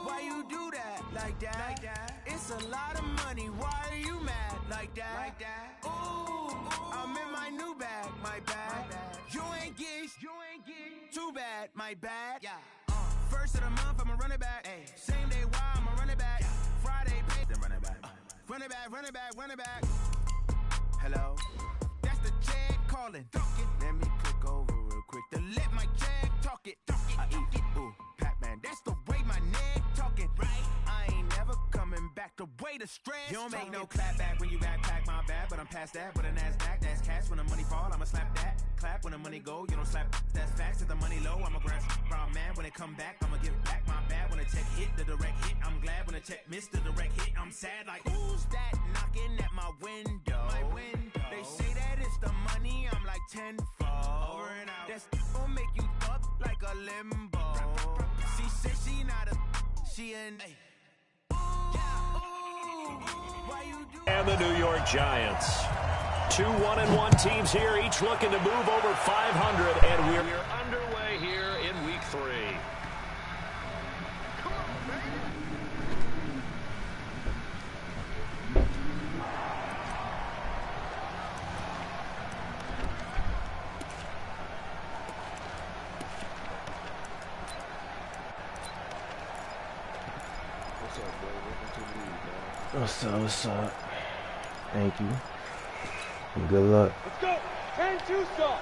Why you do that like that? It's a lot of money. Why are you mad like that? Ooh, I'm in my new bag, my bad. You ain't get too bad, my bad. First of the month, I'ma run it back. Same day, why I'ma run it back. Friday, pay, then run it back. Run it back, run it back, run it back. Hello, that's the check calling. Let me click over real quick to let my check talk it. I eat it, ooh, Pac-Man. That's the way my neck talking. Right, I ain't never coming back. The way the stress. You don't make no clap back when you backpack, my bad. But I'm past that with a NASDAQ. That's cash when the money fall. I'ma slap that. Clap when the money go. You don't slap. That's facts. If the money low, I'ma grab brown man. When it come back, I'ma give back my bad. When the check hit, the direct hit. I'm glad when the check missed the direct hit. I'm sad like who's that knocking at my window? They say that it's the money. I'm like tenfold. Over and out. That's gon' make you up like a limbo. She said she not a. She an. And the New York Giants. 2 1-1 teams here, each looking to move over 500, and we're underway here in Week 3. Come on, man. What's up? Thank you. And good luck. Let's go. 10-2 stop.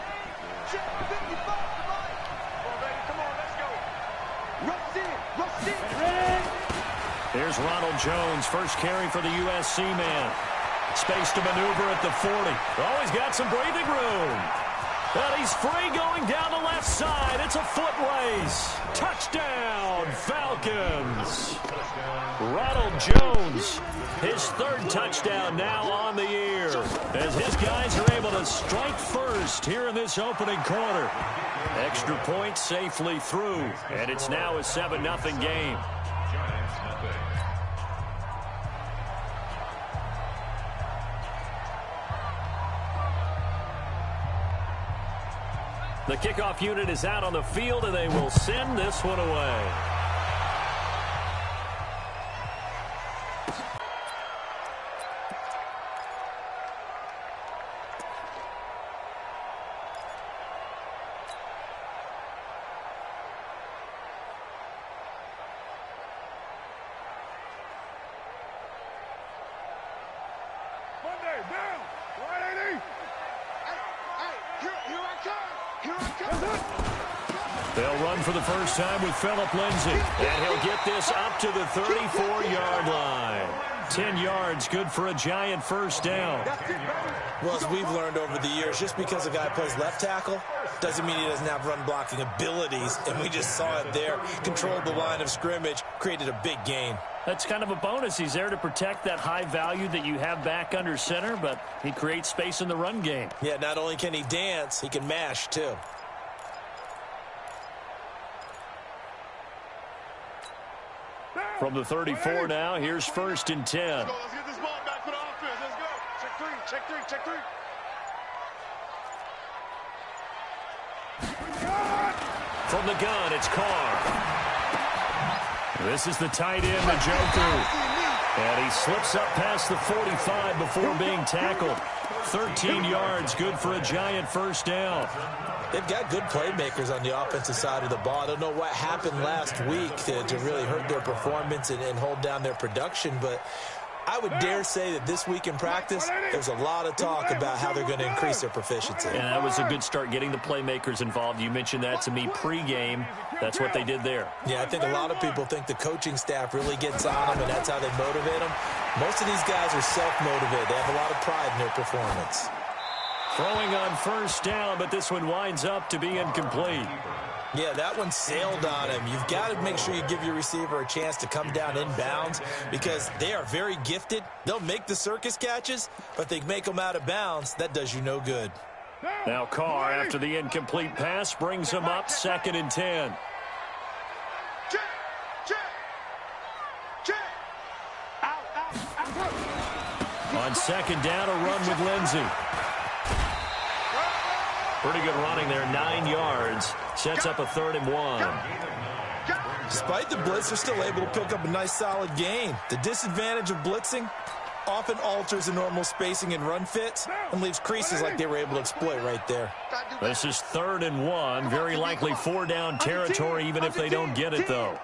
Check 55 to Mike. Come on, baby. Come on. Let's go. Rush in. Rush in. Ready? Here's Ronald Jones, first carry for the USC man. Space to maneuver at the 40. Oh, he's got some breathing room. And he's free going down the left side. It's a foot race. Touchdown, Falcons. Ronald Jones, his third touchdown now on the year, as his guys are able to strike first here in this opening quarter. Extra point safely through, and it's now a 7-0 game. The kickoff unit is out on the field, and they will send this one away. Monday, down. 180. Hey, here I come. They'll run for the first time with Phillip Lindsay, and he'll get this up to the 34-yard line. 10 yards, good for a Giant first down. Well, as we've learned over the years, just because a guy plays left tackle doesn't mean he doesn't have run-blocking abilities, and we just saw it there. Controlled the line of scrimmage, created a big gain. That's kind of a bonus. He's there to protect that high value that you have back under center, but he creates space in the run game. Yeah, not only can he dance, he can mash, too. From the 34 now, here's 1st and 10. Let's get this ball back for the offense. Let's go. Check three, check three, check three. From the gun, it's Carr. This is the tight end, Njoku. And he slips up past the 45 before being tackled. 13 yards, good for a Giant first down. They've got good playmakers on the offensive side of the ball. I don't know what happened last week to really hurt their performance and hold down their production, but I would dare say that this week in practice, there's a lot of talk about how they're going to increase their proficiency. And that was a good start, getting the playmakers involved. You mentioned that to me pregame. That's what they did there. Yeah, I think a lot of people think the coaching staff really gets on them, and that's how they motivate them. Most of these guys are self-motivated. They have a lot of pride in their performance. Throwing on first down, but this one winds up to be incomplete. Yeah, that one sailed on him. You've got to make sure you give your receiver a chance to come down inbounds because they are very gifted. They'll make the circus catches, but they make them out of bounds. That does you no good. Now Carr, after the incomplete pass, brings him up 2nd and 10. Check, check, check. Out. On 2nd down, a run with Lindsay. Pretty good running there, 9 yards. Sets up a 3rd and 1. Despite the blitz, they're still able to pick up a nice solid gain. The disadvantage of blitzing often alters the normal spacing and run fits and leaves creases like they were able to exploit right there. This is 3rd and 1. Very likely 4-down territory, even if they don't get it, though.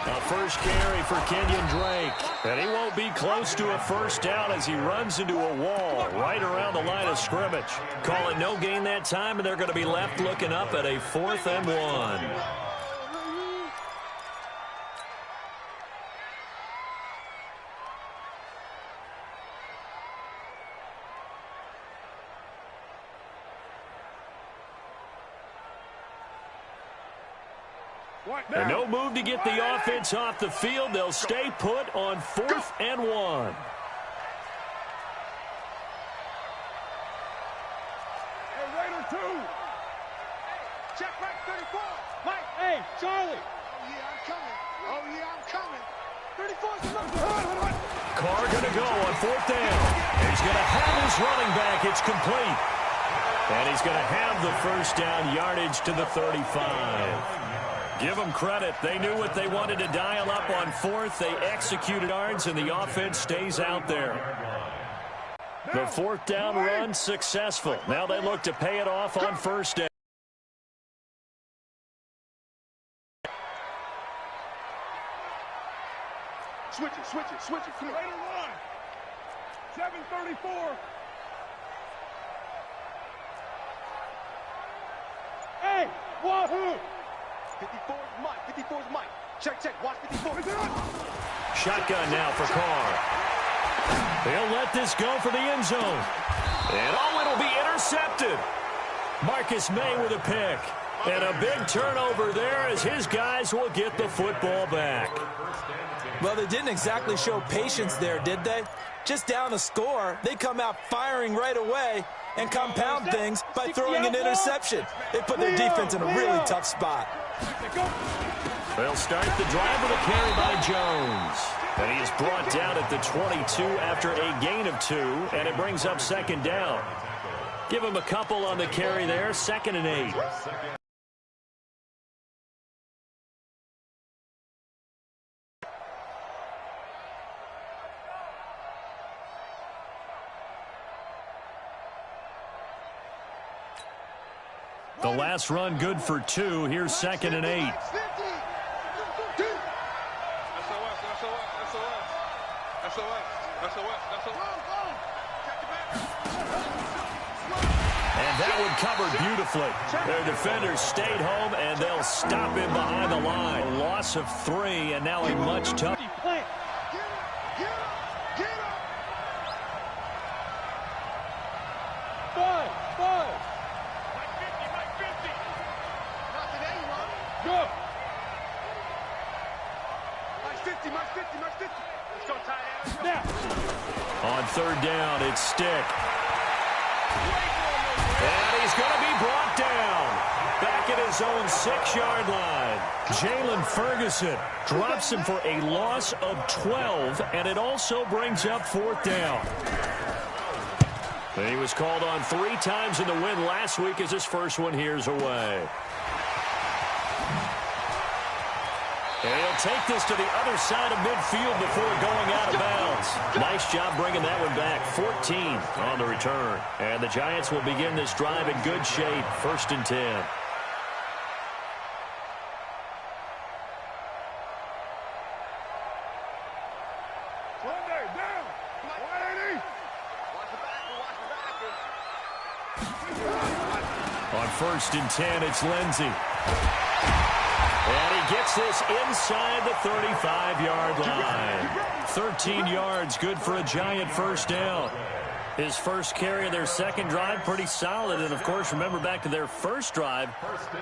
A first carry for Kenyon Drake. And he won't be close to a first down as he runs into a wall right around the line of scrimmage. Call it no gain that time, and they're going to be left looking up at a 4th and 1. And no move to get the offense off the field. They'll stay put on 4th and 1. Hey, Raider 2. Check right 34. Mike, hey, Charlie. Oh, yeah, I'm coming. Oh, yeah, I'm coming. 34's coming. Carr going to go on 4th down. He's going to have his running back. It's complete. And he's going to have the first down yardage to the 35. Give them credit. They knew what they wanted to dial up on 4th. They executed yards, and the offense stays out there. The 4th down run successful. Now they look to pay it off on 1st down. Switch it. Come on. Raider 1. 734. Hey, wahoo! 54's Mike. Check. Watch 54. Shotgun now for Carr. They'll let this go for the end zone. And it'll be intercepted. Marcus May with a pick. And a big turnover there as his guys will get the football back. Well, they didn't exactly show patience there, did they? Just down a score, they come out firing right away and compound things by throwing an interception. They put their defense in a really tough spot. They'll start the drive with a carry by Jones. And he is brought down at the 22 after a gain of 2, and it brings up 2nd down. Give him a couple on the carry there, 2nd and 8. The last run good for 2. Here's 2nd and 8. And that one covered beautifully. Their defenders stayed home, and they'll stop him behind the line. A loss of 3, and now a much tougher. On 3rd down, it's Stick. And he's going to be brought down. Back at his own 6-yard line. Jalen Ferguson drops him for a loss of 12, and it also brings up 4th down. He was called on 3 times in the win last week as his first one here's away. And he'll take this to the other side of midfield before going out of bounds. Nice job bringing that one back. 14 on the return. And the Giants will begin this drive in good shape. 1st and 10. On 1st and 10, it's Lindsey. And he gets this inside the 35-yard line. 13 yards, good for a Giant first down. His first carry of their second drive, pretty solid. And, of course, remember back to their first drive,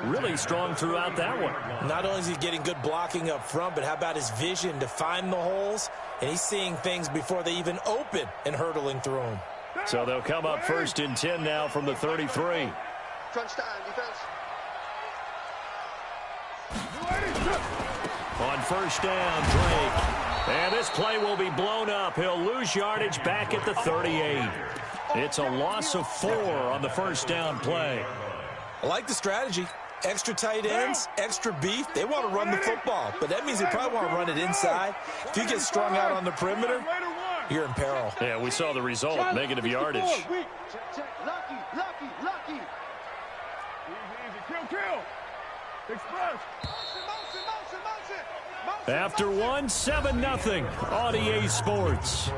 really strong throughout that one. Not only is he getting good blocking up front, but how about his vision to find the holes? And he's seeing things before they even open and hurtling through them. So they'll come up 1st and 10 now from the 33. Crunch time, defense. On 1st down, Drake. And this play will be blown up. He'll lose yardage back at the 38. It's a loss of 4 on the first down play. I like the strategy. Extra tight ends, extra beef. They want to run the football, but that means they probably want to run it inside. If you get strung out on the perimeter, you're in peril. Yeah, we saw the result, negative yardage. Lucky. Easy. Kill. Express. Motion. After 1, 7-0 on EA Sports.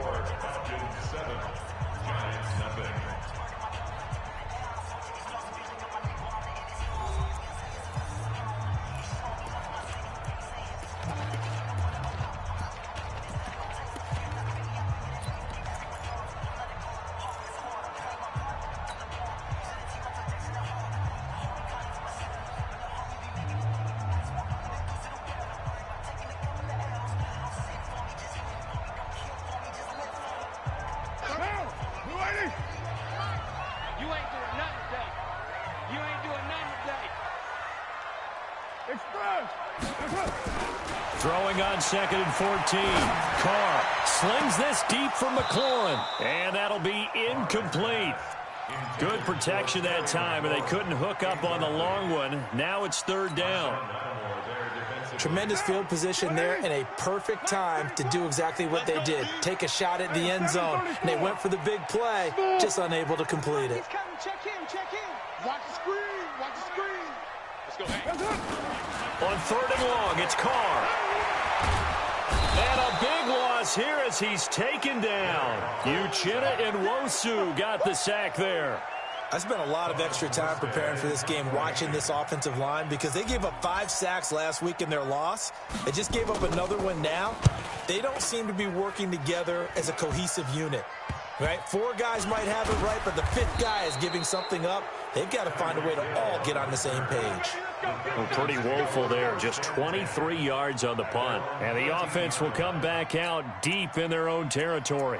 Throwing on 2nd and 14. Carr slings this deep for McLaurin, and that'll be incomplete. Good protection that time, and they couldn't hook up on the long one. Now it's 3rd down. Tremendous field position there and a perfect time to do exactly what they did. Take a shot at the end zone. And they went for the big play, just unable to complete it. Check in. Watch the screen. Let's go. On 3rd and long, it's Carr. And a big loss here as he's taken down. Uchenna and Nwosu got the sack there. I spent a lot of extra time preparing for this game, watching this offensive line, because they gave up 5 sacks last week in their loss. They just gave up another one now. They don't seem to be working together as a cohesive unit. Right? 4 guys might have it right, but the 5th guy is giving something up. They've got to find a way to all get on the same page. Well, pretty woeful there. Just 23 yards on the punt. And the offense will come back out deep in their own territory.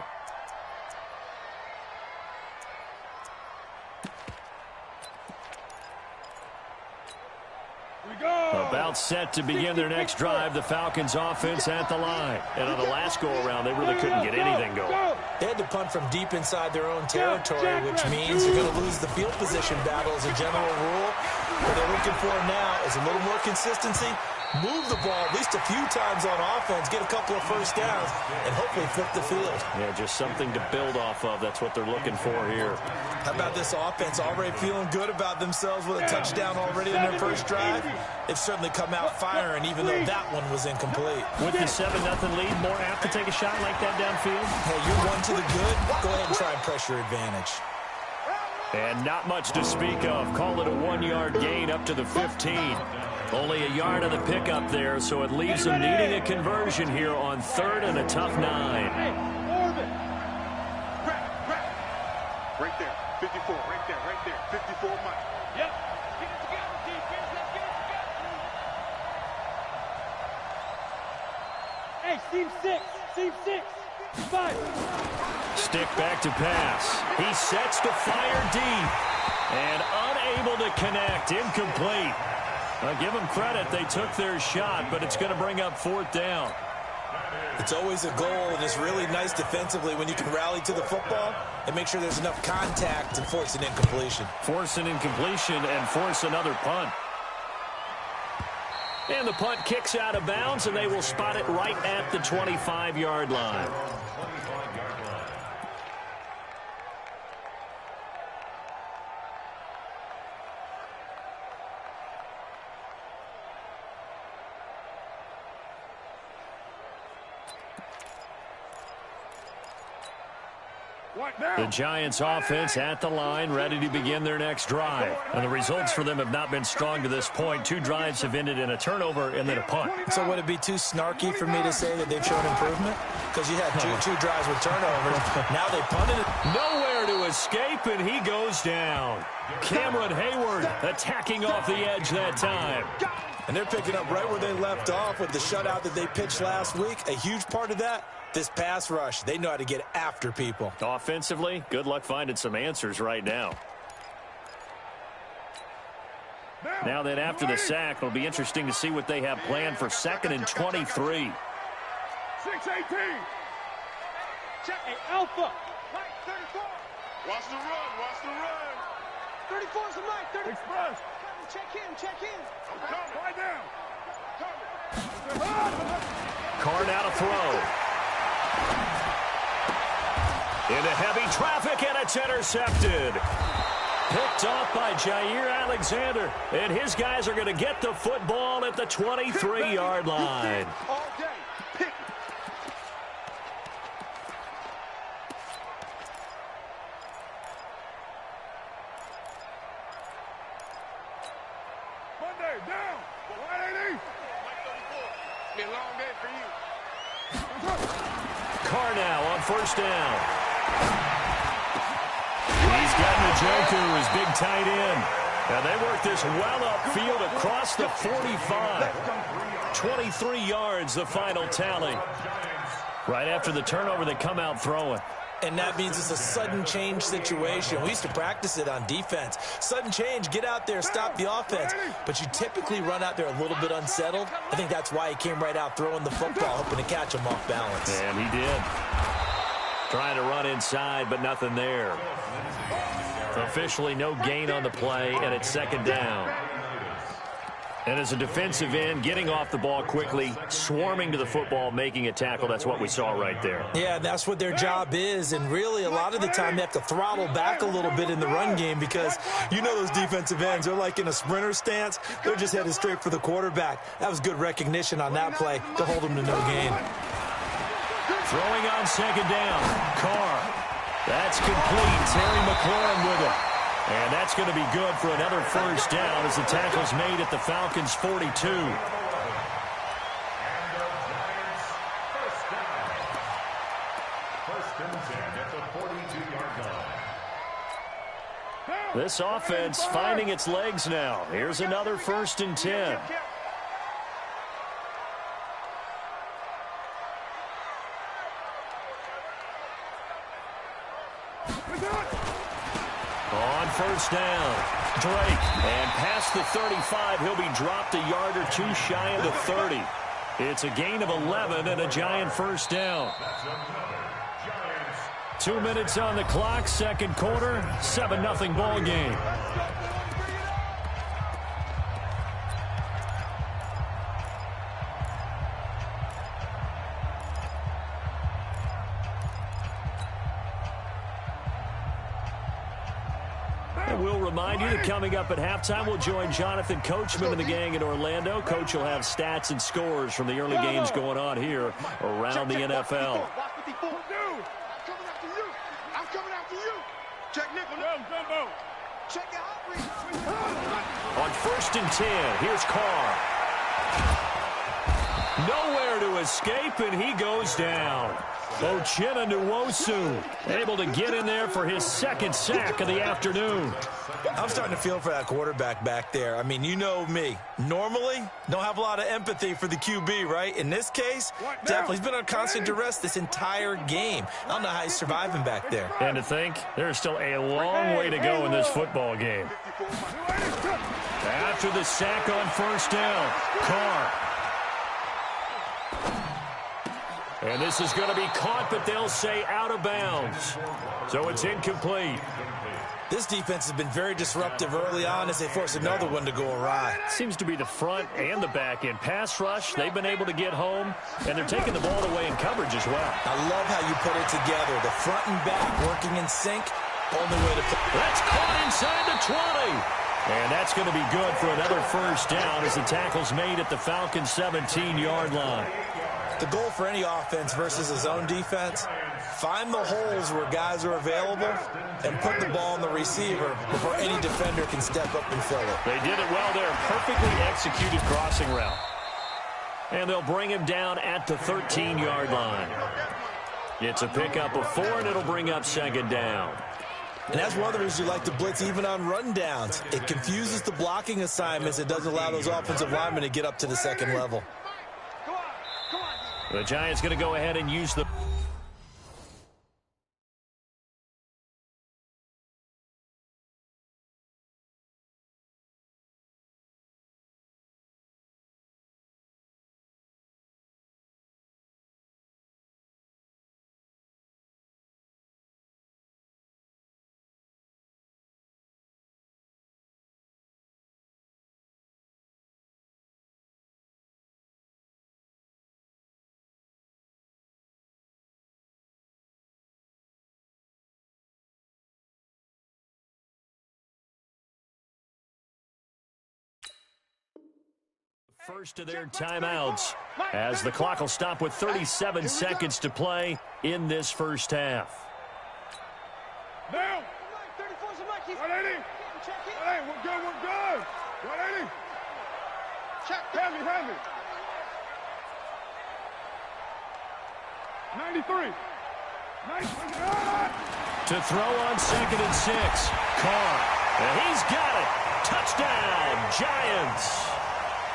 About set to begin their next drive, the Falcons offense at the line. And on the last go-around, they really couldn't get anything going. They had to punt from deep inside their own territory, which means they're going to lose the field position battle as a general rule. What they're looking for now is a little more consistency, move the ball at least a few times on offense, get a couple of first downs, and hopefully flip the field. Yeah, just something to build off of. That's what they're looking for here. How about this offense already feeling good about themselves with a touchdown already in their first drive? They've certainly come out firing, even though that one was incomplete. With the 7-0 lead, more apt to take a shot like that downfield? Hey, you're one to the good. Go ahead and try and pressure advantage. And not much to speak of. Call it a 1-yard gain up to the 15. Only a yard of the pickup there, so it leaves them needing a conversion here on 3rd and a tough 9. Hey, Orbit. Right there, 54, right there, 54 Mike. Yep. Get it together, defense, let's get it together. Hey, seam 6, 5. Stick back to pass. He sets to fire deep. And unable to connect. Incomplete. I'll give them credit. They took their shot, but it's going to bring up 4th down. It's always a goal, and it's really nice defensively when you can rally to the football and make sure there's enough contact to force an incompletion. Force an incompletion and force another punt. And the punt kicks out of bounds, and they will spot it right at the 25-yard line. The Giants offense at the line, ready to begin their next drive. And the results for them have not been strong to this point. 2 drives have ended in a turnover and then a punt. So would it be too snarky for me to say that they've shown improvement? Because you had two drives with turnovers. Now they punted it. Nowhere to escape, and he goes down. Cameron Hayward attacking off the edge that time. And they're picking up right where they left off with the shutout that they pitched last week. A huge part of that, this pass rush. They know how to get after people. Offensively, good luck finding some answers right now. Now then, after the sack, it'll be interesting to see what they have planned for 2nd and 23. 6-18. Check a alpha. Right, 34. Watch the run. Watch the run. 34 is the right. 30. Express. Check in. Check in. I'm coming. Right down. Carr now to throw. Into heavy traffic, and it's intercepted. Picked off by Jair Alexander. And his guys are going to get the football at the 23-yard line. All day. Pick it. Monday, down. 180. Be a long day for you. Carr now on first down. He's got Njoku, his big tight end. And they work this well upfield across the 45. 23 yards, the final tally. Right after the turnover, they come out throwing. And that means it's a sudden change situation. We used to practice it on defense. Sudden change, get out there, stop the offense. But you typically run out there a little bit unsettled. I think that's why he came right out throwing the football, hoping to catch him off balance. And he did. Trying to run inside, but nothing there. Officially no gain on the play, and it's second down. And as a defensive end, getting off the ball quickly, swarming to the football, making a tackle, that's what we saw right there. Yeah, that's what their job is, and really a lot of the time they have to throttle back a little bit in the run game because you know those defensive ends, they're like in a sprinter stance. They're just headed straight for the quarterback. That was good recognition on that play to hold them to no gain. Throwing on second down, Carr. That's complete. Terry McLaurin with it. And that's going to be good for another first down as the tackle's made at the Falcons' 42. This offense finding its legs now. Here's another 1st and 10. On first down, Drake. And past the 35, he'll be dropped a yard or two shy of the 30. It's a gain of 11 and a Giant first down. 2 minutes on the clock, second quarter, 7-0 ball game. We'll remind you that coming up at halftime, we'll join Jonathan Coachman and the gang in Orlando. Coach will have stats and scores from the early games going on here around the NFL. I'm coming after you. Check nickel. Jumbo. Check the outreach. On 1st and 10, here's Carr. Nowhere to escape, and he goes down. Uchenna Nwosu able to get in there for his second sack of the afternoon. I'm starting to feel for that quarterback back there. I mean, you know me. Normally, don't have a lot of empathy for the QB, right? In this case, definitely. He's been on constant duress this entire game. I don't know how he's surviving back there. And to think, there's still a long way to go in this football game. After the sack on first down, Carr. And this is going to be caught, but they'll say out of bounds. So it's incomplete. This defense has been very disruptive early on as they force another one to go awry. Seems to be the front and the back end. Pass rush, they've been able to get home, and they're taking the ball away in coverage as well. I love how you put it together. The front and back working in sync. Only way to play. That's caught inside the 20. And that's going to be good for another first down as the tackle's made at the Falcons' 17-yard line. The goal for any offense versus a zone defense, find the holes where guys are available and put the ball on the receiver before any defender can step up and fill it. They did it well there. Perfectly executed crossing route. And they'll bring him down at the 13-yard line. It's a pickup of 4, and it'll bring up second down. And that's one of the reasons you like to blitz even on rundowns. It confuses the blocking assignments. It doesn't allow those offensive linemen to get up to the second level. The Giants going to go ahead and use the First of their timeouts as the clock will stop with 37 seconds to play in this first half. Now. 180. 180. We're good. 180. Check. Heavy. 93. To throw on 2nd and 6. Carr. And he's got it. Touchdown, Giants.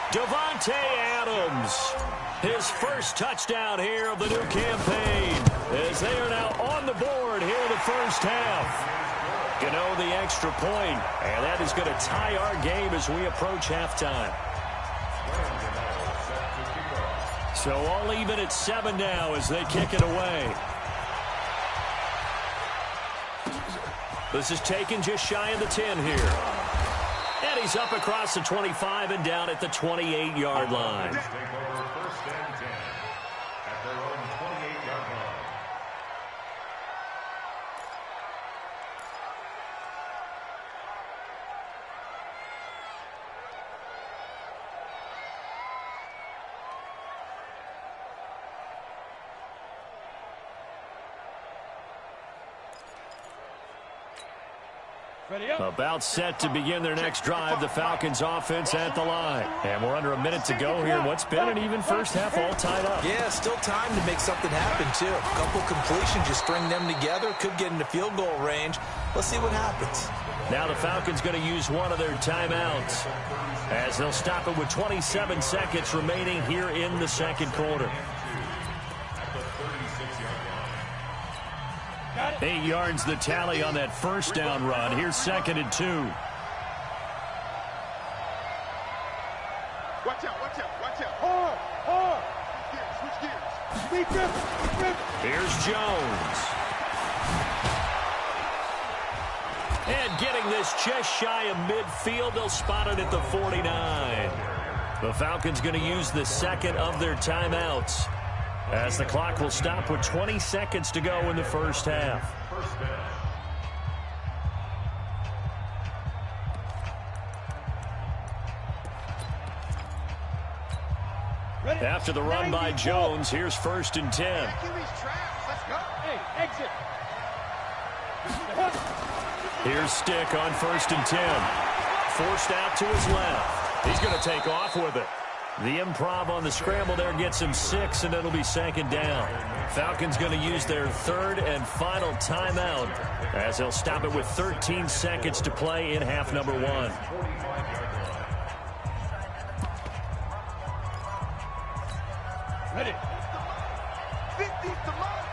Davante Adams. His first touchdown here of the new campaign as they are now on the board here in the first half. You know, the extra point, and that is going to tie our game as we approach halftime. So all even at 7 now as they kick it away. This is taken just shy of the 10 here. And he's up across the 25 and down at the 28-yard line. About set to begin their next drive, the Falcons offense at the line. And we're under a minute to go here. What's been an even first half all tied up? Yeah, still time to make something happen, too. A couple completions, you string them together, could get into field goal range. Let's see what happens. Now the Falcons going to use one of their timeouts as they'll stop it with 27 seconds remaining here in the second quarter. 8 yards the tally on that first down run. Here's 2nd and 2. Watch out. Hard. Switch gears. Here's Jones. And getting this just shy of midfield, they'll spot it at the 49. The Falcons going to use the second of their timeouts as the clock will stop with 20 seconds to go in the first half. After the run by Jones, here's 1st and 10. Hey, exit. Here's Stick on 1st and 10. Forced out to his left. He's going to take off with it. The improv on the scramble there gets him 6, and it'll be 2nd down. Falcons going to use their 3rd and final timeout as they'll stop it with 13 seconds to play in half number 1. Ready. 50's the mark.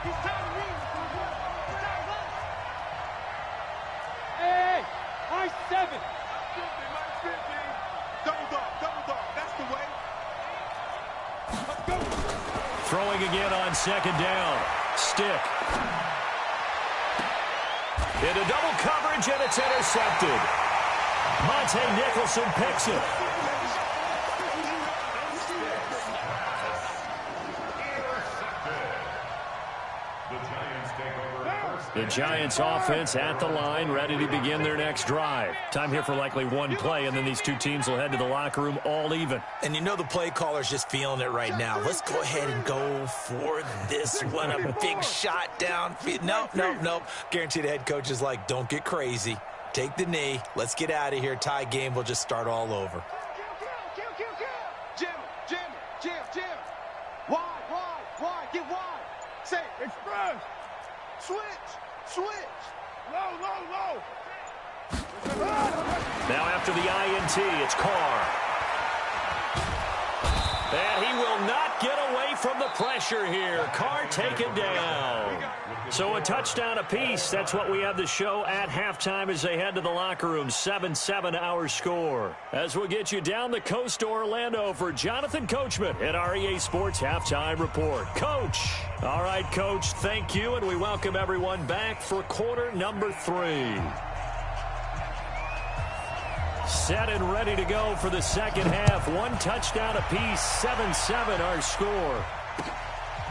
He's trying to win. Hey, I-7. 50. Double dog. That's the way. Let's go. Throwing again on 2nd down. Stick. Into double coverage, and it's intercepted. Monte Nicholson picks it. The Giants offense at the line, ready to begin their next drive. Time here for likely one play, and then these two teams will head to the locker room all even. And you know the play caller's just feeling it right now. Let's go ahead and go for this one. A big shot downfield. Nope. Guaranteed the head coach is like, don't get crazy. Take the knee. Let's get out of here. Tie game. We'll just start all over. Jim. Wide. Get wide. Say, express. Switch. Low. Now after the INT, it's Carr. And he will not get away from the pressure here. Carr taken down. So a touchdown apiece. That's what we have to show at halftime as they head to the locker room. 7-7 our score. As we'll get you down the coast to Orlando for Jonathan Coachman at our EA Sports Halftime Report. Coach. All right, Coach, thank you, and we welcome everyone back for quarter number 3. Set and ready to go for the second half. One touchdown apiece, 7-7 our score.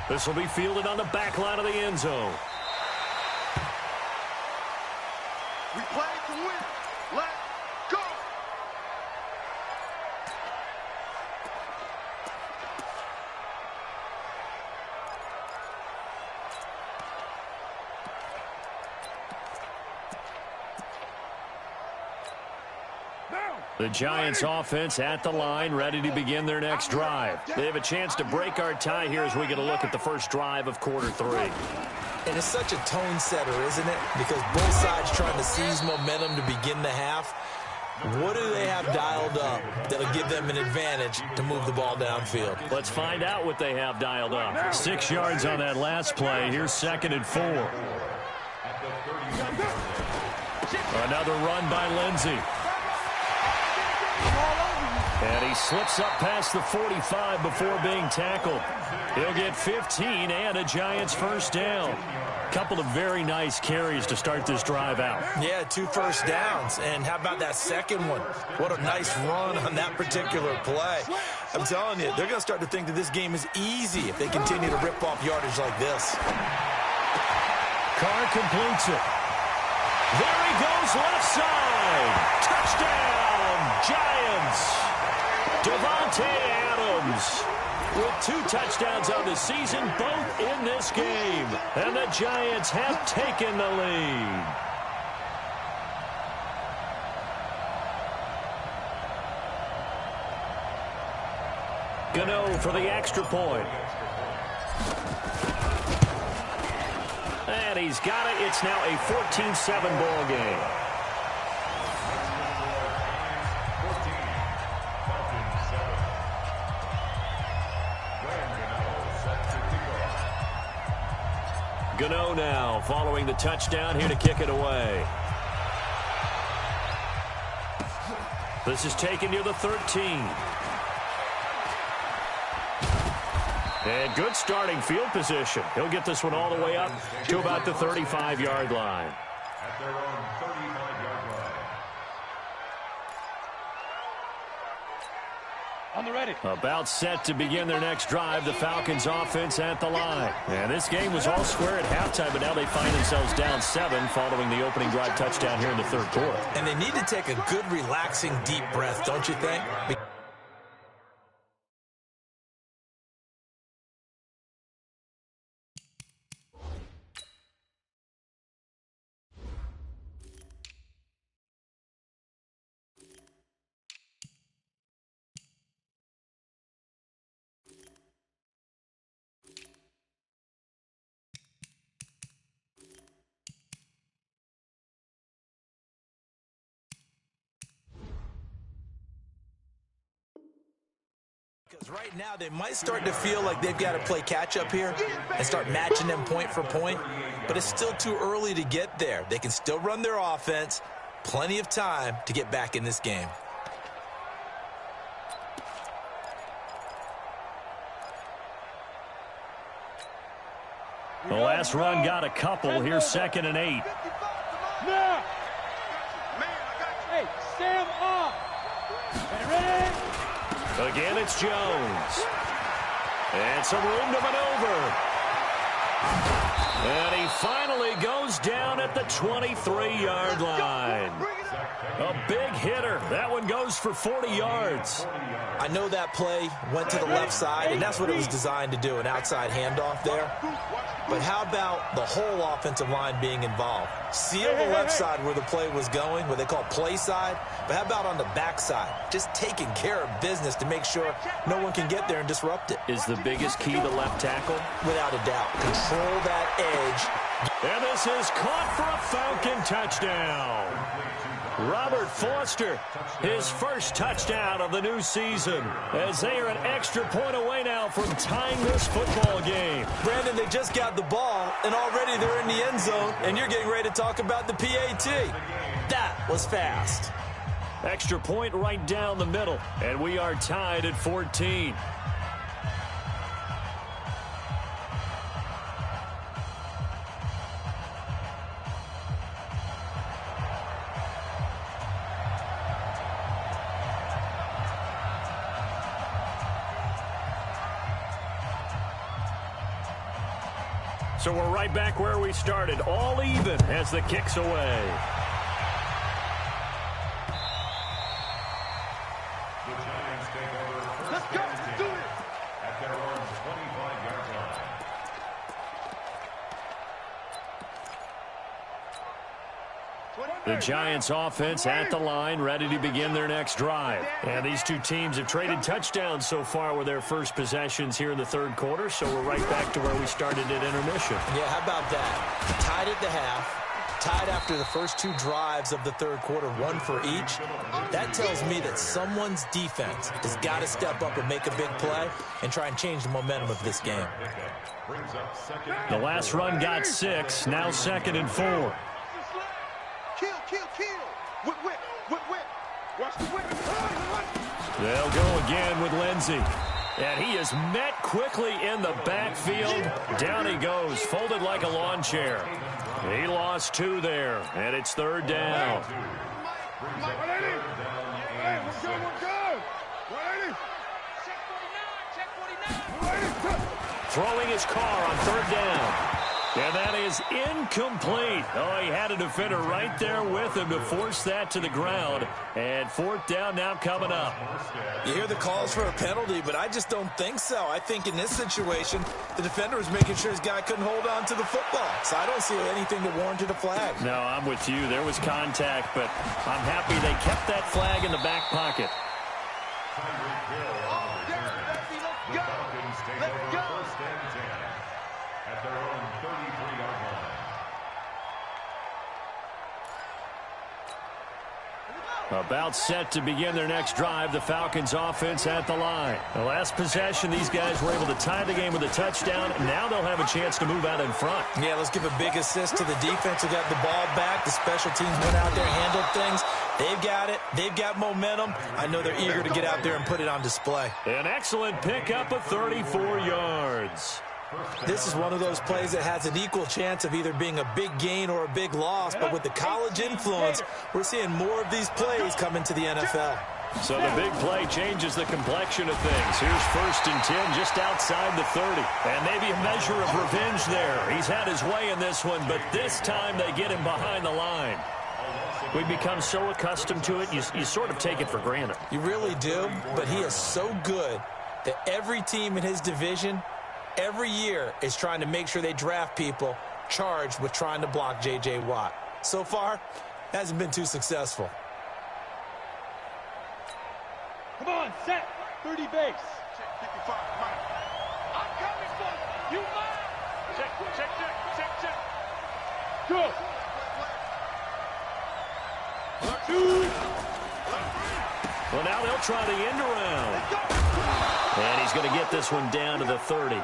This will be fielded on the back line of the end zone. We play to win. Let's go. The Giants offense at the line, ready to begin their next drive. They have a chance to break our tie here as we get a look at the first drive of quarter 3. And it's such a tone setter, isn't it? Because both sides trying to seize momentum to begin the half. What do they have dialed up that'll give them an advantage to move the ball downfield? Let's find out what they have dialed up. 6 yards on that last play. Here's 2nd and 4. Another run by Lindsey. And he slips up past the 45 before being tackled. He'll get 15 and a Giants first down. Couple of very nice carries to start this drive out. Yeah, 2 first downs. And how about that second one? What a nice run on that particular play. I'm telling you, they're going to start to think that this game is easy if they continue to rip off yardage like this. Carr completes it. There he goes, left side. Touchdown, Giants. Davante Adams with 2 touchdowns on the season, both in this game. And the Giants have taken the lead. Gano for the extra point. And he's got it. It's now a 14-7 ball game. Gano now following the touchdown here to kick it away. This is taken near the 13. And good starting field position. He'll get this one all the way up to about the 35-yard line. At their own 35-yard line. On the ready. About set to begin their next drive, the Falcons offense at the line. And this game was all square at halftime, but now they find themselves down 7 following the opening drive touchdown here in the third quarter. And they need to take a good, relaxing, deep breath, don't you think? Because right now they might start to feel like they've got to play catch-up here and start matching them point for point, but it's still too early to get there. They can still run their offense. Plenty of time to get back in this game. The last run got a couple. Here's 2nd and 8. Now. Hey, stand up. Ready? Again, it's Jones. And some room to maneuver. And he finally goes down at the 23-yard line. A big hitter. That one goes for 40 yards. I know that play went to the left side, and that's what it was designed to do, an outside handoff there. But how about the whole offensive line being involved? Seal the left side where the play was going, what they call play side. But how about on the back side? Just taking care of business to make sure no one can get there and disrupt it. Is the biggest key the left tackle? Without a doubt. Control that edge. And this is caught for a Falcon touchdown. Robert Foster, his first touchdown of the new season, as they are an extra point away now from tying this football game. Brandon, they just got the ball, and already they're in the end zone, and you're getting ready to talk about the PAT. That was fast. Extra point right down the middle, and we are tied at 14. So we're right back where we started, all even as the kick's away. The Giants take over first and 10 at their own 25-yard line. The Giants offense at the line, ready to begin their next drive. And these two teams have traded touchdowns so far with their first possessions here in the third quarter, so we're right back to where we started at intermission. Yeah, how about that? Tied at the half, tied after the first two drives of the third quarter, one for each. That tells me that someone's defense has got to step up and make a big play and try and change the momentum of this game. The last run got 6, now 2nd and 4. Kill. Whip. Watch the whip. They'll go again with Lindsey. And he is met quickly in the backfield. Down he goes, folded like a lawn chair. He lost 2 there, and it's 3rd down. Throwing his car on 3rd down. And that is incomplete. Oh, he had a defender right there with him to force that to the ground. And 4th down now coming up. You hear the calls for a penalty, but I just don't think so. I think in this situation, the defender was making sure his guy couldn't hold on to the football. So I don't see anything that warranted a flag. No, I'm with you. There was contact, but I'm happy they kept that flag in the back pocket. Let's go. At their own 33-yard line. About set to begin their next drive, the Falcons offense at the line. The last possession, these guys were able to tie the game with a touchdown. Now they'll have a chance to move out in front. Yeah, let's give a big assist to the defense who got the ball back. The special teams went out there, handled things. They've got it. They've got momentum. I know they're eager to get out there and put it on display. An excellent pickup of 34 yards. This is one of those plays that has an equal chance of either being a big gain or a big loss, but with the college influence, we're seeing more of these plays come into the NFL. So the big play changes the complexion of things. Here's 1st and 10 just outside the 30. And maybe a measure of revenge there. He's had his way in this one, but this time they get him behind the line. We've become so accustomed to it, you sort of take it for granted. You really do, but he is so good that every team in his division every year is trying to make sure they draft people charged with trying to block J.J. Watt. So far, hasn't been too successful. Come on, set. 30 base. Check 55, Mike. I'm coming for you, Mike. Check. Go. Well, now they'll try the end around. And he's going to get this one down to the 30.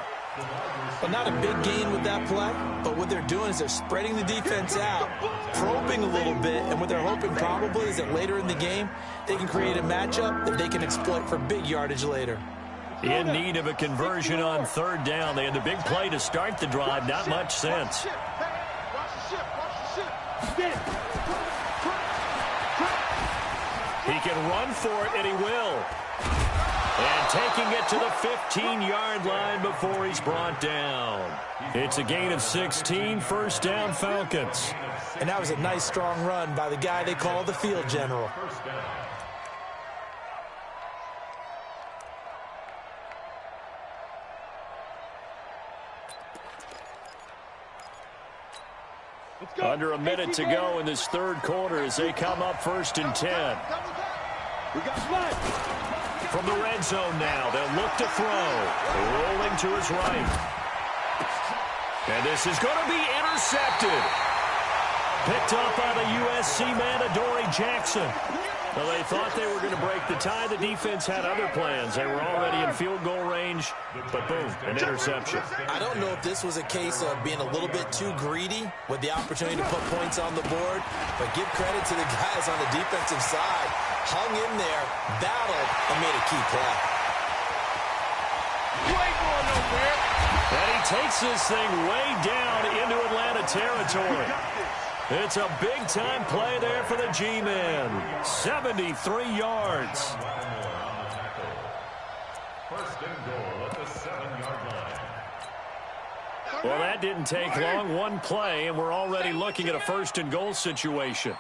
Well, not a big gain with that play, but what they're doing is they're spreading the defense out, probing a little bit, and what they're hoping probably is that later in the game, they can create a matchup that they can exploit for big yardage later. In need of a conversion on 3rd down. They had the big play to start the drive. Not much sense. He can run for it, and he will. And taking it to the 15-yard line before he's brought down. It's a gain of 16, 1st down Falcons. And that was a nice, strong run by the guy they call the field general. Under a minute to go in this 3rd quarter as they come up 1st and 10. We got flag. From the red zone now, they'll look to throw. Rolling to his right. And this is going to be intercepted. Picked up by the USC man, Adoree Jackson. Well, they thought they were going to break the tie. The defense had other plans. They were already in field goal range, but boom, an interception. I don't know if this was a case of being a little bit too greedy with the opportunity to put points on the board, but give credit to the guys on the defensive side. Hung in there, battled, and made a key play. You ain't going nowhere. And he takes this thing way down into Atlanta territory. It's a big-time play there for the G-Men. 73 yards. 1st and goal at the 7-yard line. Well, that didn't take long. One play, and we're already looking at a 1st and goal situation.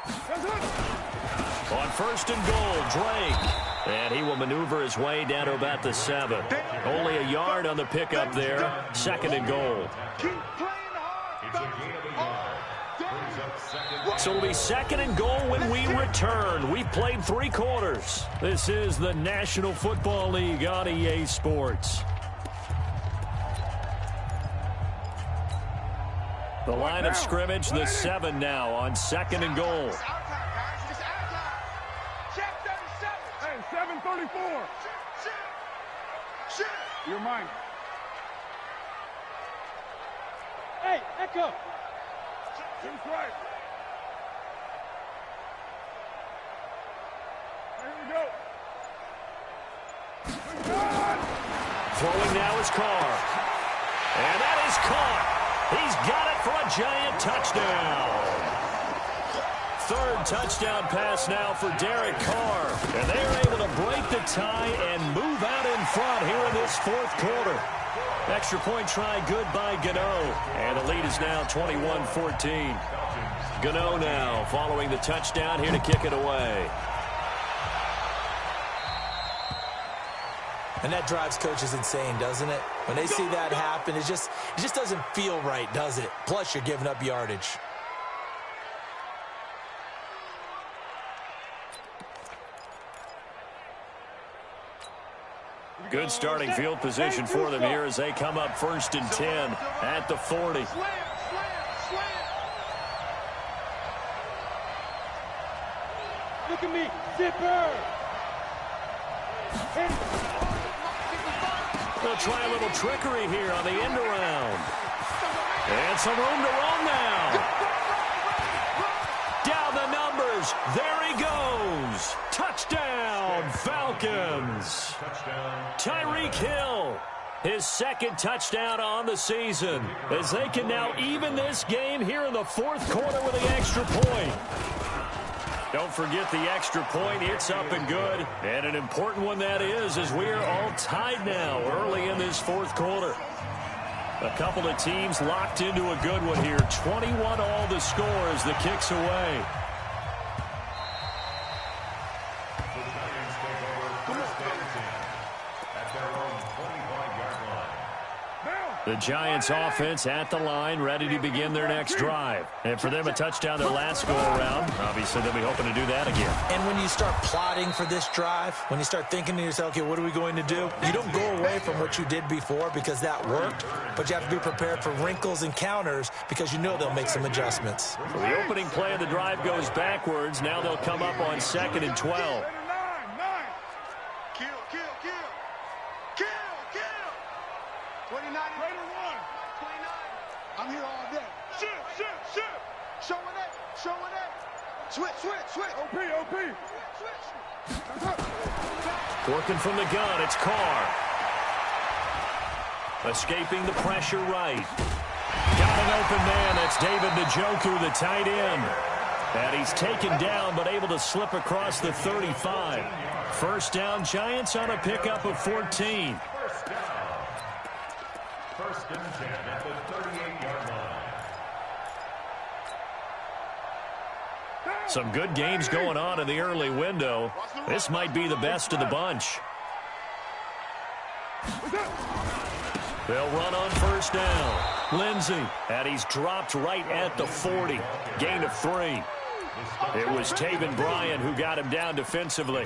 On 1st and goal, Drake. And he will maneuver his way down to about the 7. Only a yard on the pickup there. 2nd and goal. Keep playing hard. It's a gain of a yard. So it'll be second and goal when we return. We've played 3 quarters. This is the National Football League on EA Sports. The line of scrimmage, the 7 now on second and goal. Hey, 7:34. You're mine. Hey, Echo. Jim's right. Here we go. Throwing now is Carr. And that is caught. He's got it for a giant touchdown. 3rd touchdown pass now for Derek Carr. And they're able to break the tie and move out in front here in this 4th quarter. Extra point try good by Gano. And the lead is now 21-14. Gano now following the touchdown here to kick it away. And that drives coaches insane, doesn't it? When they see that happen, it just doesn't feel right, does it? Plus, you're giving up yardage. Good starting field position for them here as they come up 1st and 10 at the 40. Look at me, zipper. They'll try a little trickery here on the end around. And some room to roam now. Down the numbers. There he goes. Touchdown, Falcons. Tyreek Hill, his 2nd touchdown on the season, as they can now even this game here in the 4th quarter with the extra point. Don't forget the extra point. It's up and good. And an important one that is, as we are all tied now early in this 4th quarter. A couple of teams locked into a good one here. 21 all the score as the kick's away. The Giants offense at the line, ready to begin their next drive. And for them, a touchdown their last go-around. Obviously, they'll be hoping to do that again. And when you start plotting for this drive, when you start thinking to yourself, okay, what are we going to do? You don't go away from what you did before because that worked, but you have to be prepared for wrinkles and counters because you know they'll make some adjustments. So the opening play of the drive goes backwards. Now they'll come up on 2nd and 12. Kill. 29. 29. I'm here all day. Shit. Showing it. Switch. OP. Working from the gun, it's Carr. Escaping the pressure right. Got an open man. That's David Njoku, the tight end. And he's taken down, but able to slip across the 35. 1st down, Giants on a pickup of 14. First and 10 at the 38-yard line. Some good games going on in the early window. This might be the best of the bunch. They'll run on 1st down. Lindsey, and he's dropped right at the 40. Gain of 3. It was Taven Bryan who got him down defensively.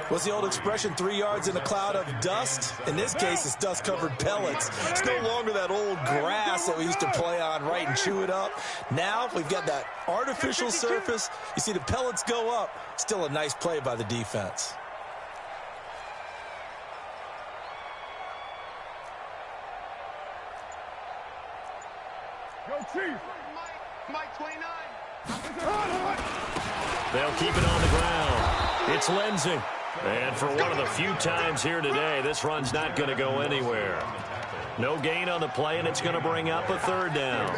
What's the old expression, 3 yards in a cloud of dust? In this case, it's dust-covered pellets. It's no longer that old grass that we used to play on, right, and chew it up. Now we've got that artificial surface. You see the pellets go up. Still a nice play by the defense. Go Chief. Mike 29. They'll keep it on the ground. It's Lindsey. And for one of the few times here today, this run's not going to go anywhere. No gain on the play, and it's going to bring up a 3rd down.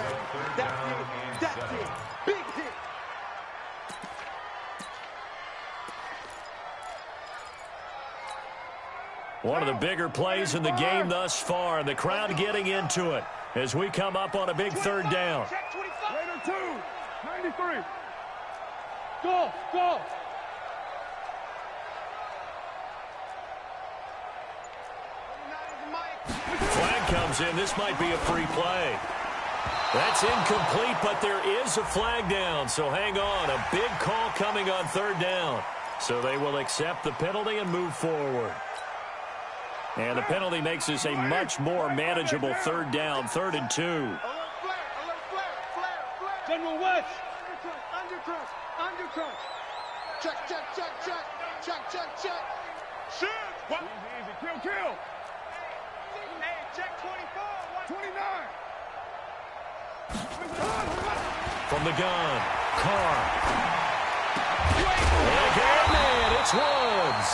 That's it. Big hit. One of the bigger plays in the game thus far, and the crowd getting into it as we come up on a big 3rd down. Raider 2. 93. Go. Flag comes in. This might be a free play. That's incomplete, but there is a flag down, so hang on. A big call coming on third down. So they will accept the penalty and move forward. And the penalty makes this a much more manageable third down, 3rd and 2. Alert flare, flare. General West. Undercrunch. Check. Shoot. What? Easy. Kill. Hey, check 24. 29. From the gun, Carr. And again, man, it's Woods.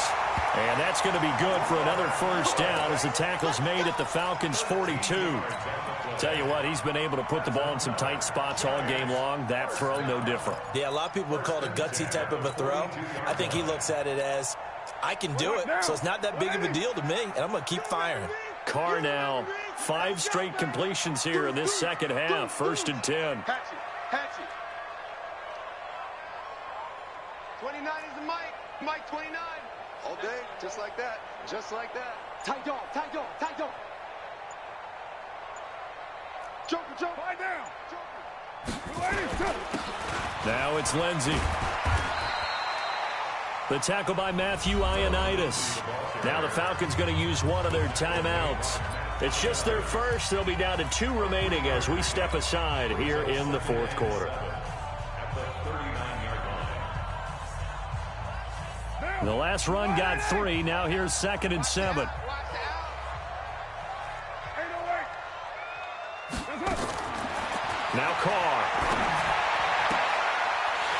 And that's going to be good for another first down as the tackle's made at the Falcons' 42. Tell you what, he's been able to put the ball in some tight spots all game long. That throw, no different. Yeah, a lot of people would call it a gutsy type of a throw. I think he looks at it as, I can do it, so it's not that big of a deal to me, and I'm going to keep firing. Carr now, 5 straight completions here in this second half, 1st and 10. Hatchet. 29 is the mic. Mike 29. All day, just like that. Tight dog. Joker. Lie down. Now it's Lindsey. The tackle by Matthew Ioannidis. Now the Falcons going to use one of their timeouts. It's just their first. They'll be down to 2 remaining as we step aside here in the 4th quarter. The last run got 3. Now here's 2nd and 7. Now Carr.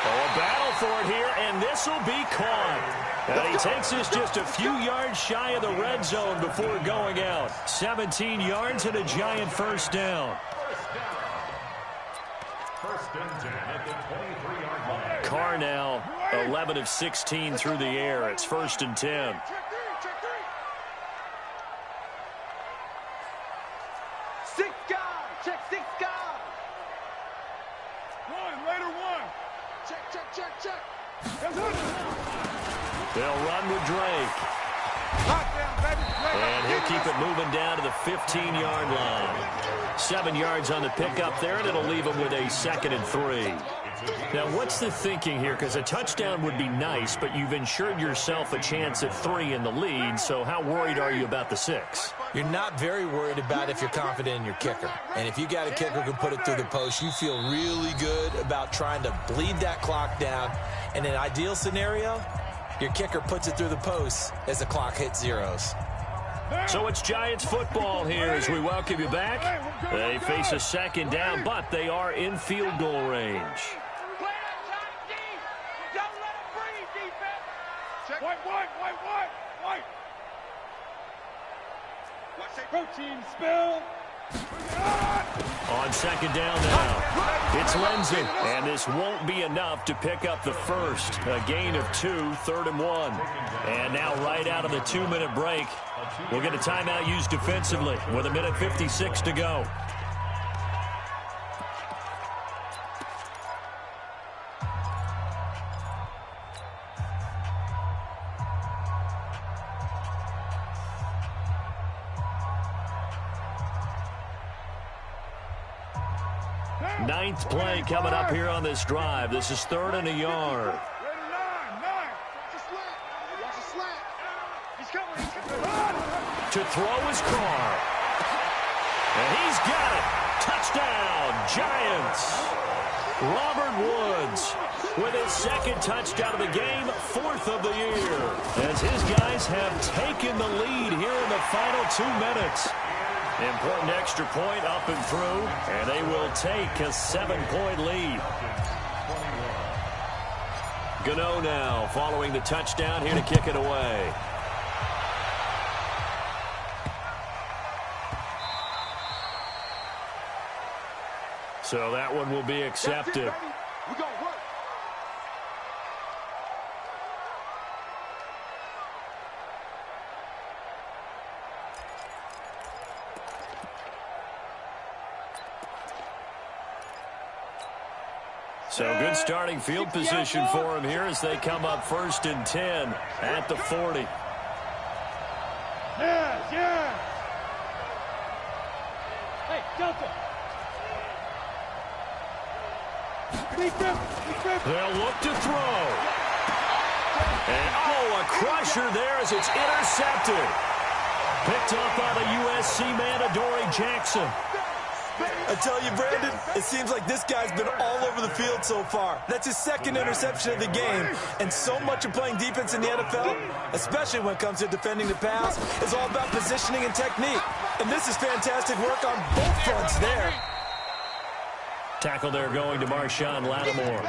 A battle for it here, and this will be caught. And he takes this just a few yards shy of the red zone before going out. 17 yards and a giant first down. Carr now 11 of 16 through the air. It's 1st and 10. They'll run with Drake. And he'll keep it moving down to the 15-yard line. 7 yards on the pickup there, and it'll leave him with a 2nd and 3. Now, what's the thinking here? Because a touchdown would be nice, but you've ensured yourself a chance at 3 in the lead, so how worried are you about the 6? You're not very worried about if you're confident in your kicker. And if you got a kicker who can put it through the post, you feel really good about trying to bleed that clock down. In an ideal scenario, your kicker puts it through the post as the clock hits zeros. So it's Giants football here as we welcome you back. They face a 2nd down, but they are in field goal range. Protein spill. On 2nd down now, it's Lindsey, and this won't be enough to pick up the first. A gain of 2, 3rd and 1. And now right out of the 2-minute break, we'll get a timeout used defensively with 1:56 to go. Ninth play coming up here on this drive. This is 3rd and a yard. To throw is Carr. And he's got it. Touchdown, Giants. Robert Woods with his 2nd touchdown of the game, 4th of the year. As his guys have taken the lead here in the final 2 minutes. Important extra point up and through, and they will take a 7-point lead. Gano now following the touchdown here to kick it away. So that one will be accepted. So good starting field position for him here as they come up 1st and 10 at the 40. Yeah. Hey, Delta. They'll look to throw. And, a crusher there as it's intercepted. Picked up by the USC man, Adoree Jackson. I tell you, Brandon, it seems like this guy's been all over the field so far. That's his second interception of the game. And so much of playing defense in the NFL, especially when it comes to defending the pass, is all about positioning and technique. And this is fantastic work on both fronts there. Tackle there going to Marshawn Lattimore.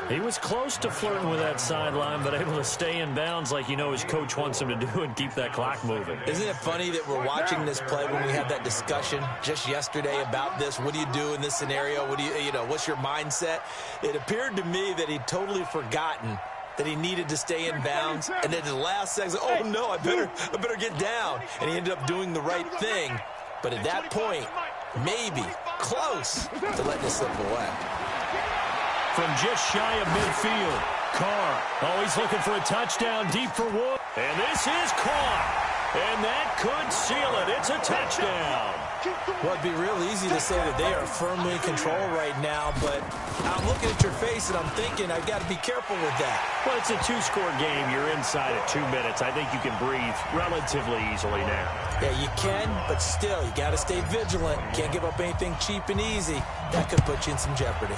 He was close to flirting with that sideline, but able to stay in bounds like his coach wants him to do and keep that clock moving. Isn't it funny that we're watching this play when we had that discussion just yesterday about this? What do you do in this scenario? What do what's your mindset? It appeared to me that he'd totally forgotten that he needed to stay in bounds, and then at the last second, oh no, I better get down. And he ended up doing the right thing. But at that point, maybe close to letting it slip away. From just shy of midfield, Carr. He's looking for a touchdown deep for Wood. And this is caught. And that could seal it. It's a touchdown. Well, it'd be real easy to say that they are firmly in control right now, but I'm looking at your face and I'm thinking I've got to be careful with that. Well, it's a two-score game. You're inside at 2 minutes. I think you can breathe relatively easily now. Yeah, you can, but still, you got to stay vigilant. Can't give up anything cheap and easy. That could put you in some jeopardy.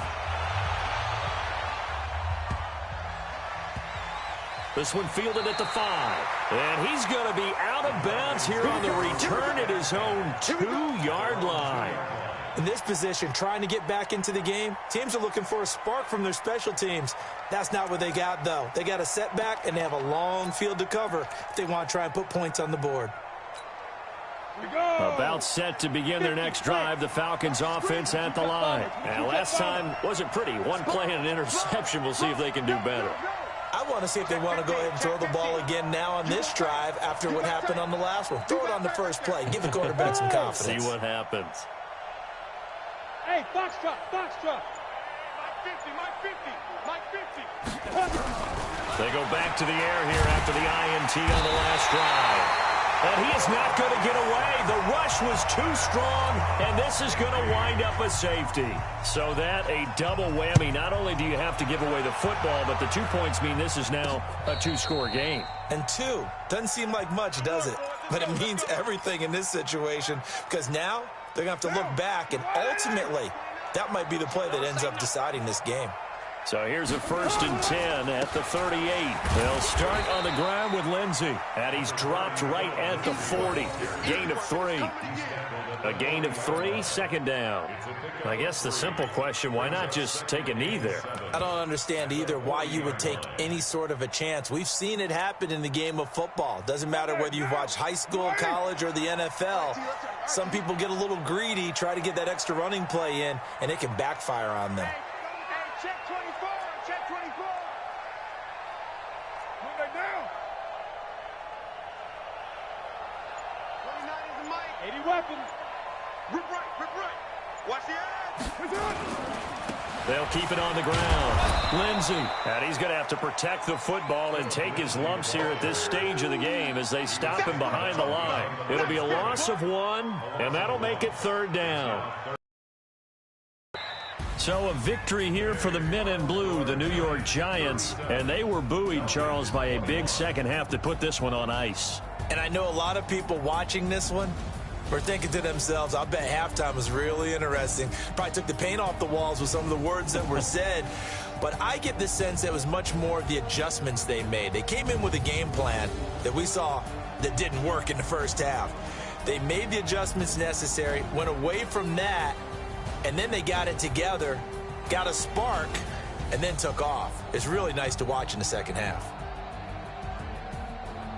This one fielded at the 5. And he's going to be out of bounds here on the return at his own 2-yard line. In this position, trying to get back into the game, teams are looking for a spark from their special teams. That's not what they got, though. They got a setback, and they have a long field to cover if they want to try and put points on the board. About set to begin their next drive, the Falcons offense at the line. And last time wasn't pretty. One play and an interception. We'll see if they can do better. I want to see if they want to go ahead and throw the ball again now on this drive after what happened on the last one. Throw it on the first play. Give the quarterback some confidence. See what happens. Hey, box drop. Mike 50. They go back to the air here after the INT on the last drive. And he is not going to get away. The rush was too strong, and this is going to wind up a safety. So that a double whammy. Not only do you have to give away the football, but the 2 points mean this is now a 2-score game. And 2 doesn't seem like much, does it? But it means everything in this situation, because now they're going to have to look back, and ultimately that might be the play that ends up deciding this game. So here's a 1st and 10 at the 38. They'll start on the ground with Lindsey. And he's dropped right at the 40. Gain of 3. A gain of 3, second down. I guess the simple question, why not just take a knee there? I don't understand either why you would take any sort of a chance. We've seen it happen in the game of football. Doesn't matter whether you've watched high school, college, or the NFL. Some people get a little greedy, try to get that extra running play in, and it can backfire on them. Check 24. Check 24. Move that down. 29 is the mic. 80 weapons. Rip right. Watch the edge. They'll keep it on the ground. Lindsey. And he's going to have to protect the football and take his lumps here at this stage of the game as they stop him behind the line. It'll be a loss of 1, and that'll make it 3rd down. So a victory here for the men in blue, the New York Giants, and they were buoyed, Charles, by a big second half to put this one on ice. And I know a lot of people watching this one were thinking to themselves, I bet halftime was really interesting. Probably took the paint off the walls with some of the words that were said. But I get the sense that it was much more the adjustments they made. They came in with a game plan that we saw that didn't work in the first half. They made the adjustments necessary, went away from that, and then they got it together, got a spark, and then took off. It's really nice to watch in the second half.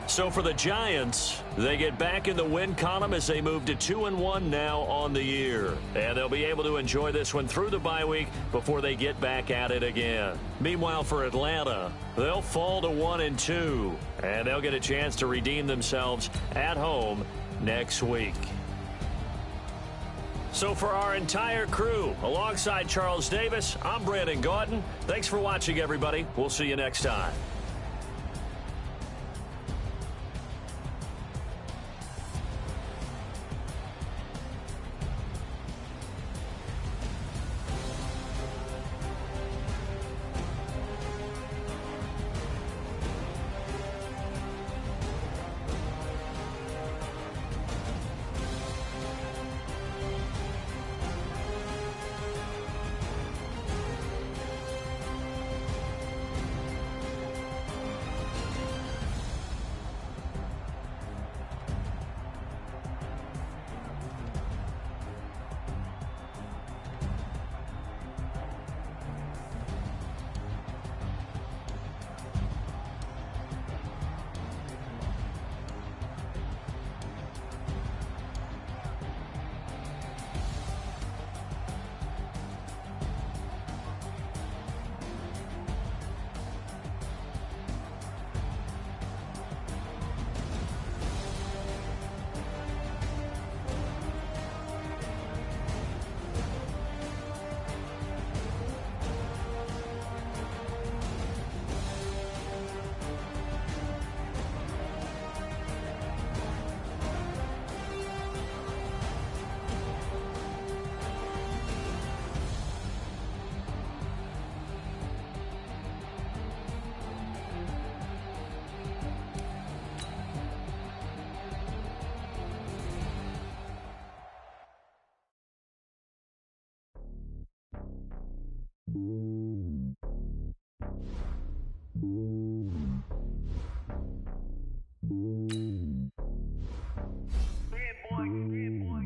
So for the Giants, they get back in the win column as they move to 2-1 now on the year. And they'll be able to enjoy this one through the bye week before they get back at it again. Meanwhile, for Atlanta, they'll fall to 1-2. And they'll get a chance to redeem themselves at home next week. So for our entire crew, alongside Charles Davis, I'm Brandon Gaudin. Thanks for watching, everybody. We'll see you next time.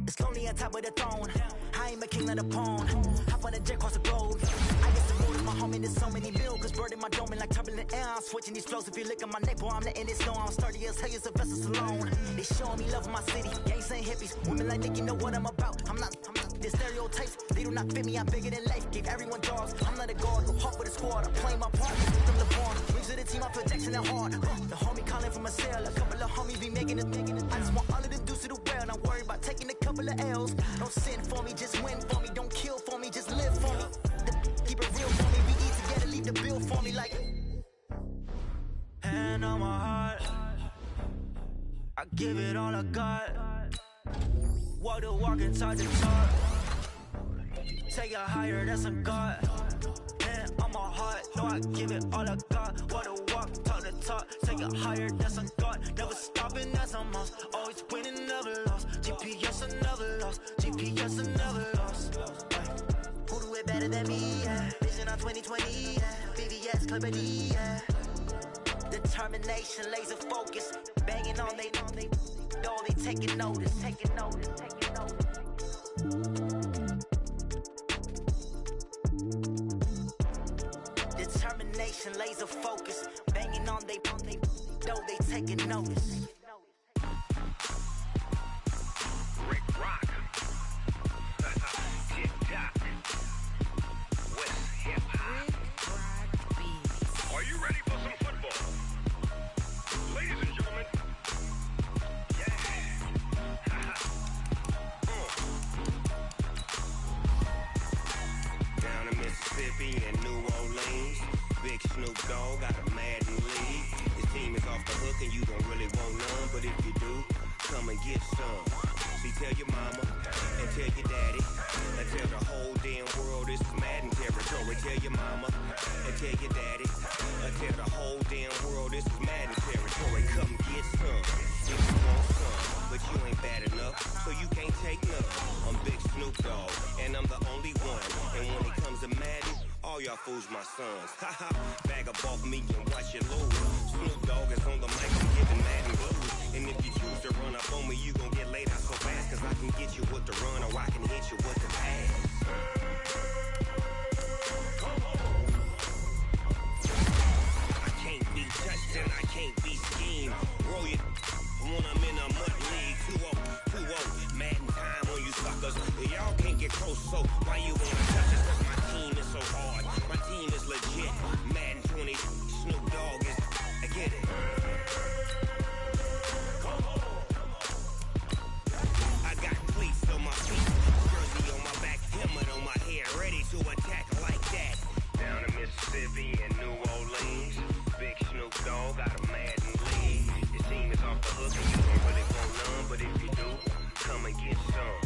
It's lonely on top of the throne. I ain't a king of the pawn. Hop on a jet across the globe. I guess the mood is my homie. There's so many milk. Bird in my dome and like turbulent air. I'm switching these flows. If you look at my neck, boy, I'm letting it snow. I'm sturdy as hell as a vessel alone. They showing me love in my city. Gangs and hippies. Women like Nick, you know what I'm about. I'm not the stereotypes. They do not fit me. I'm bigger than life. Gave everyone jobs. I'm not a guard. Go hop with a squad. I'm playing my part. From the pawn. Rings to the team. I feel Jackson and hard. The homie calling from a cell. A couple of homies be making it. I just want all of them dudes to the well. Not worry about taking a couple of L's. Don't sin for me, just win for me. Don't kill for me, just live for me. Keep it real for me. We eat together, leave the bill for me like. Hand on my heart, I give it all I got. Walk the walk and talk the talk. Take it higher, that's a God. Hand on my heart, no, I give it all I got. Walk the walk, talk the talk. Take it higher, that's a God. Never stopping, that's a must. Always winning, never lost. GPS, I never lost. GPS, I never lost. Who do it better than me? Yeah. Vision on 2020. Yeah. VVS, Clippity. Yeah. Determination, laser focus. Banging on they know they taking notice. Taking notice. Taking notice. Determination, laser focus. Banging on they know they taking notice. Rick Rock. Tick-tock. West hip-hop. Are you ready for some football? Ladies and gentlemen. Yeah. Down in Mississippi and New Orleans, Big Snoop Dogg got a Madden league. His team is off the hook and you don't really want none, but if you do, come and get some. See, tell your mama and tell your daddy and tell the whole damn world this is Madden territory. Tell your mama and tell your daddy and tell the whole damn world this is Madden territory. Come get some if you want some, but you ain't bad enough, so you can't take none. I'm Big Snoop Dogg and I'm the only one. And when it comes to Madden, all y'all fools my sons. Haha, bag up off me and watch you lose. Snoop Dogg is on the mic, I'm giving Madden blues. And if you choose to run up on me, you gon' get laid out so fast. Cause I can get you with the run or I can hit you with the pass. I can't be touched and I can't be schemed. Roll you when I'm in a mud league. 2-0, Madden time on you suckers. Y'all can't get close, so why you wanna touch us? Cause my team is so hard. My team is legit. Madden 20, Snoop Dogg is, I get it. I got cleats on my feet, jersey on my back, helmet on my head, ready to attack like that. Down in Mississippi and New Orleans, Big Snoop Dogg got a Madden league. His team is off the hook and you don't really want none, but if you do, come and get some.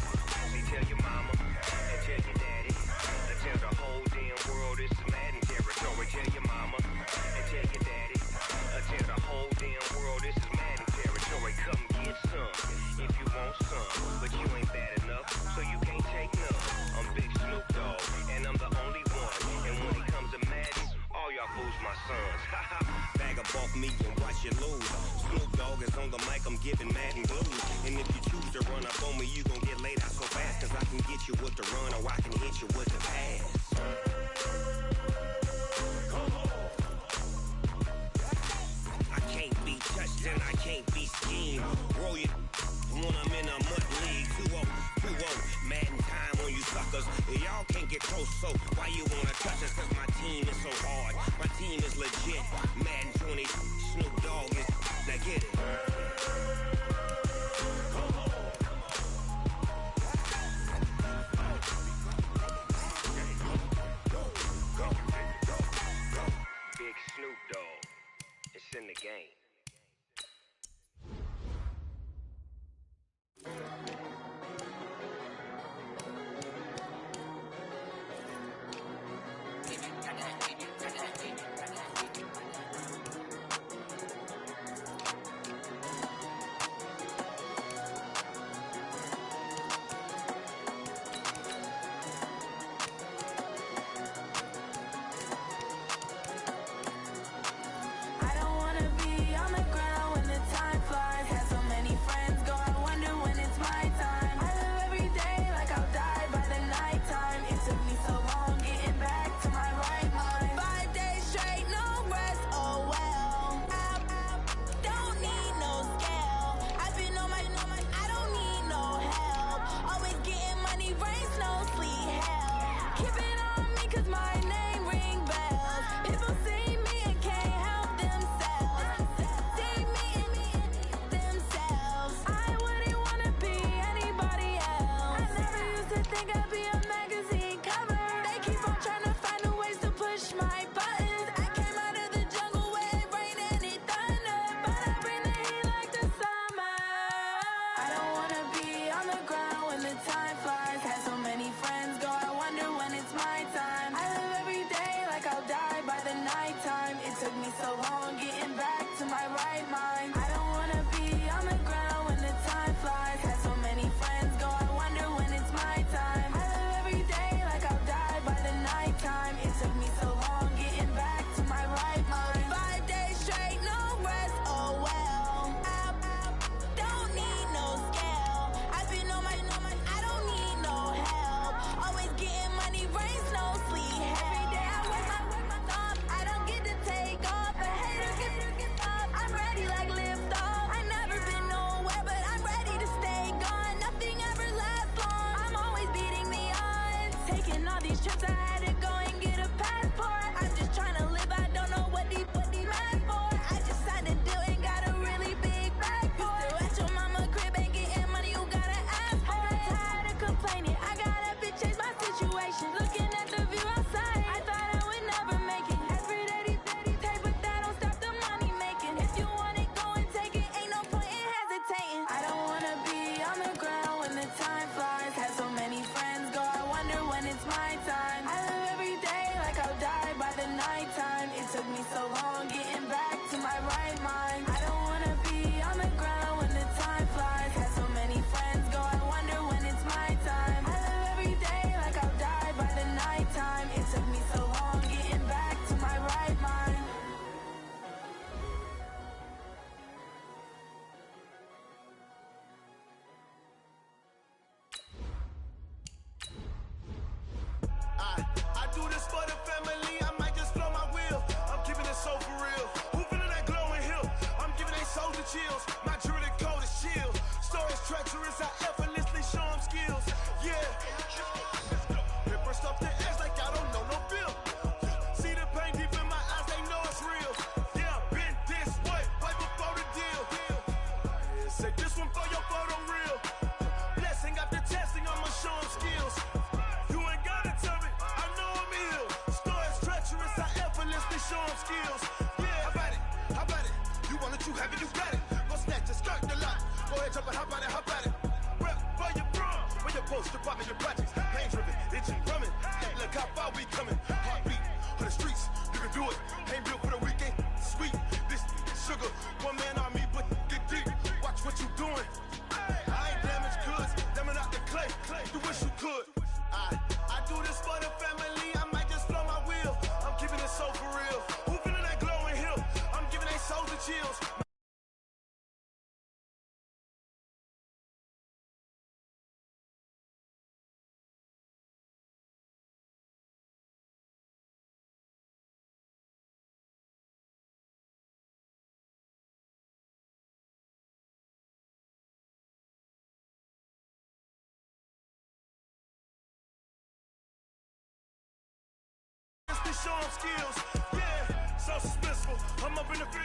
See, tell your mama and tell your daddy and tell the whole damn world this is Madden territory. Tell your mama and tell your daddy and tell the whole damn world this is Madden territory. Come get some if you want some, but you ain't bad enough, so you can't take none. I'm Big Snoop Dogg and I'm the only one. And when it comes to Madden, all y'all fools my sons. Haha, bag up off me and watch you lose. Snoop Dogg is on the mic, I'm giving Madden blues. And if you choose to run up on me, you gon' get laid out so fast. Cause I can get you with the run or I can hit you with the pass. I can't be touched and I can't be schemed. Roll you when I'm in a mud league. 2-0, Madden time on you suckers. Y'all can't get close, so why you wanna touch us? Cause my team is so hard. My team is legit. Madden 20, Snoop Dogg is, now get it. Big Snoop Dogg, it's in the game. nighttime. It took me so long getting back to my right mind. I don't wanna be on the ground when the time flies. Had so many friends go, I wonder when it's my time. I live every day like I'll die by the nighttime. It took me so long getting back to my right mind. 5 days straight, no rest, oh well. Don't need no scale. I've been on my, I don't need no help. Always getting money, rain, snow, sleet. Every day I work my thumb. I don't get to take off. A hater get off. I'm ready like lift off. I never been nowhere, but I'm ready to stay gone. Nothing ever lasts long. I'm always beating the odds. Taking all these trips, I had to go and get a passport. I'm just trying to live. I don't know what the mad for. I just signed a deal and got a really big bag for it. Still at your mama crib and getting money, you gotta ask for it. I'm tired of complaining. I gotta bitch change my situation. Looking at the view outside, I thought I would never make it. Every day they take, but that don't stop the money making. If you want it, go and take it. Ain't no point in hesitating. I don't wanna be on the ground when the time flies. Had so many friends go, I wonder when it's my time. I live every day like I'll die by the nighttime. It took me so long getting back to my right mind. I don't wanna be on the ground when the time flies. Had so many friends go, I wonder when it's my time. I live every day like I'll die by the nighttime. It took me so long getting back to my right mind. I do this for the family, I might just blow my wheel. I'm keeping it so for real. Who feeling that glowing hill? I'm giving they souls the chills. My jewelry code is chill. Stories treacherous, I effortlessly show them skills. Yeah. They burst off the edge like I don't know no feel. See the pain deep in my eyes, they know it's real. Yeah, been this way, way before the deal. Say this one for your photo reel. Blessing after testing, I'ma show them skills. You ain't gotta tell me, I know I'm ill. Stories treacherous, I effortlessly show them skills. Yeah, how about it? How about it? You want it, you have it, you got it. Go snatch it, skirt the lot. Go ahead, jump it, how about it? How about it? Rep where you from? Where your post, department, your projects. Pain driven, itching, drumming. Look how far we coming. Heartbeat on the streets, you can do it. Ain't built for the weekend. Sweet, this sugar, one man army, but get deep. Watch what you doing. I ain't damaged goods, damn out the clay. You wish you could. I do this for the family, I might just blow my wheel. I'm keeping it so for real. Who feeling that glowing hill? I'm giving they souls the chills. Show them skills, yeah, so suspenseful. I'm up in the field.